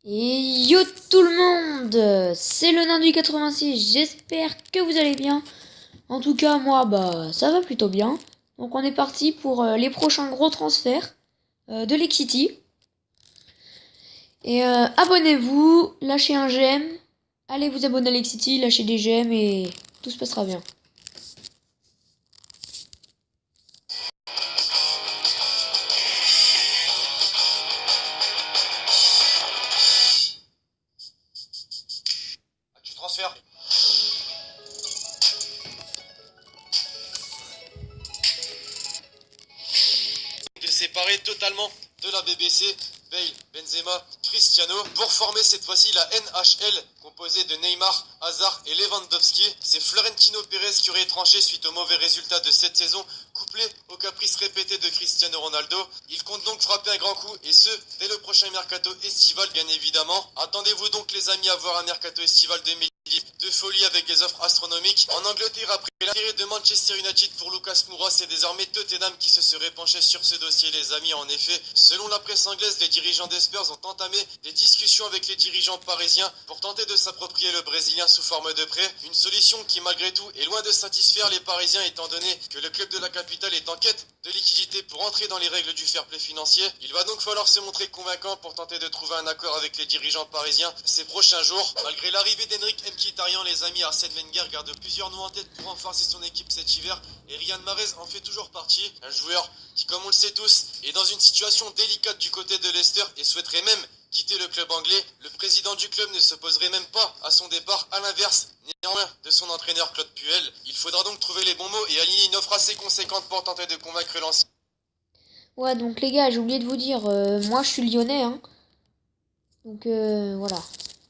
Et yo tout le monde, c'est le nain du 86, j'espère que vous allez bien. En tout cas moi ça va plutôt bien. Donc on est parti pour les prochains gros transferts de Lake Et abonnez-vous, lâchez un j'aime, allez vous abonner à Lake lâchez des j'aime et tout se passera bien. Tu transfères. De séparer totalement de la BBC, Bale, Benzema, Cristiano, pour former cette fois-ci la NHL, composée de Neymar, Hazard et Lewandowski. C'est Florentino Pérez qui aurait tranché suite aux mauvais résultats de cette saison, couplé aux caprices répétés de Cristiano Ronaldo. Il compte donc frapper un grand coup, et ce, dès le prochain mercato estival bien évidemment. Attendez-vous donc les amis à voir un mercato estival 2010 de folie avec des offres astronomiques. En Angleterre, après l'intérêt de Manchester United pour Lucas Moura, c'est désormais Tottenham qui se serait penché sur ce dossier les amis. En effet, selon la presse anglaise, les dirigeants des Spurs ont entamé des discussions avec les dirigeants parisiens pour tenter de s'approprier le Brésilien sous forme de prêt. Une solution qui malgré tout est loin de satisfaire les Parisiens étant donné que le club de la capitale est en quête de liquidité pour entrer dans les règles du fair play financier. Il va donc falloir se montrer convaincant pour tenter de trouver un accord avec les dirigeants parisiens ces prochains jours. Malgré l'arrivée d'Henrik Mkhitaryan, les amis, Arsène Wenger garde plusieurs noms en tête pour renforcer son équipe cet hiver et Riyad Mahrez en fait toujours partie. Un joueur qui, comme on le sait tous, est dans une situation délicate du côté de Leicester et souhaiterait même quitter le club anglais. Le président du club ne s'opposerait même pas à son départ, à l'inverse néanmoins de son entraîneur Claude Puel. Il faudra donc trouver les bons mots et aligner une offre assez conséquente pour tenter de convaincre l'ancien. Ouais donc les gars, j'ai oublié de vous dire, moi je suis lyonnais hein. Donc voilà.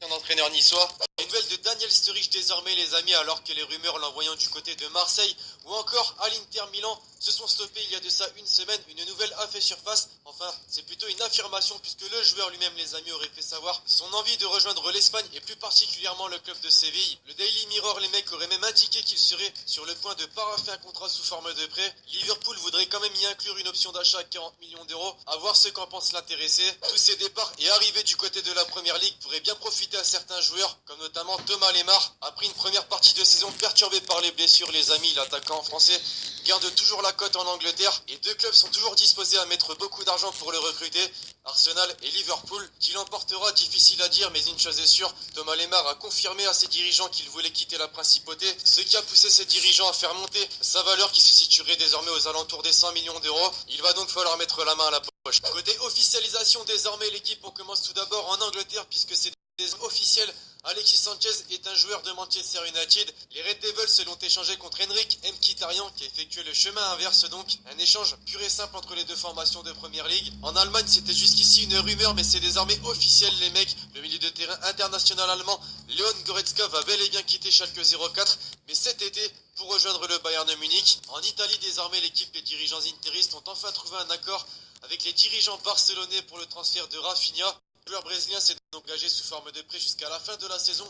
Un entraîneur niçois. Une nouvelle de Daniel Sturridge désormais les amis, alors que les rumeurs l'envoyant du côté de Marseille ou encore à l'Inter Milan se sont stoppées il y a de ça une semaine. Une nouvelle a fait surface, enfin c'est plutôt une affirmation puisque le joueur lui-même les amis aurait fait savoir son envie de rejoindre l'Espagne et plus particulièrement le club de Séville. Le Daily Mirror, les mecs auraient même indiqué qu'il serait sur le point de paraffer un contrat sous forme de prêt. Liverpool voudrait quand même y inclure une option d'achat à 40 millions d'euros, à voir ce qu'en pense l'intéressé. Tous ces départs et arrivées du côté de la Première Ligue pourraient bien profiter à certains joueurs, comme notamment Thomas Lemar. Après une première partie de saison perturbée par les blessures, les amis, l'attaquant français garde toujours la cote en Angleterre et deux clubs sont toujours disposés à mettre beaucoup d'argent pour le recruter, Arsenal et Liverpool. Qui l'emportera, difficile à dire, mais une chose est sûre, Thomas Lemar a confirmé à ses dirigeants qu'il voulait quitter la principauté, ce qui a poussé ses dirigeants à faire monter sa valeur qui se situerait désormais aux alentours des 100 millions d'euros. Il va donc falloir mettre la main à la poche. Côté officialisation, désormais l'équipe, on commence tout d'abord en Angleterre puisque c'est officiel. Alexis Sanchez est un joueur de Manchester United. Les Red Devils l'ont échangé contre Henrik Mkhitaryan qui a effectué le chemin inverse, donc un échange pur et simple entre les deux formations de Première Ligue. En Allemagne, c'était jusqu'ici une rumeur, mais c'est désormais officiel les mecs. Le milieu de terrain international allemand Leon Goretzka va bel et bien quitter Schalke 04, mais cet été pour rejoindre le Bayern Munich. En Italie, désormais l'équipe et dirigeants interistes ont enfin trouvé un accord avec les dirigeants barcelonais pour le transfert de Rafinha. Le joueur brésilien s'est donc engagé sous forme de prêt jusqu'à la fin de la saison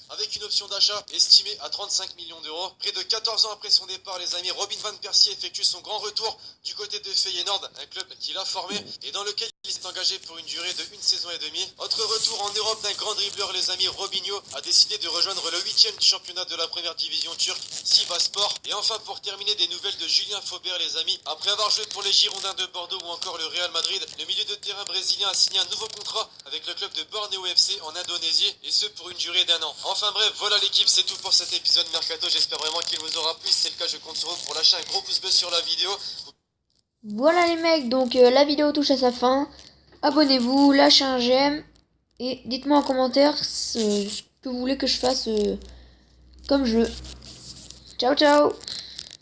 avec une option d'achat estimée à 35 millions d'euros. Près de 14 ans après son départ, les amis, Robin van Persie effectue son grand retour du côté de Feyenoord, un club qu'il a formé et dans lequel il s'est engagé pour une durée de une saison et demie. Autre retour en Europe d'un grand dribbleur, les amis, Robinho a décidé de rejoindre le 8e du championnat de la première division turque, Sivasspor. Et enfin, pour terminer, des nouvelles de Julien Faubert, les amis. Après avoir joué pour les Girondins de Bordeaux ou encore le Real Madrid, le milieu de terrain brésilien a signé un nouveau contrat avec le club de Borneo FC en Indonésie, et ce pour une durée d'1 an. Enfin bref, voilà l'équipe, c'est tout pour cet épisode Mercato, j'espère vraiment qu'il vous aura plu. Si c'est le cas, je compte sur vous pour lâcher un gros pouce bleu sur la vidéo. Voilà les mecs, donc la vidéo touche à sa fin. Abonnez-vous, lâchez un j'aime. Et dites-moi en commentaire ce que vous voulez que je fasse comme jeu. Ciao ciao.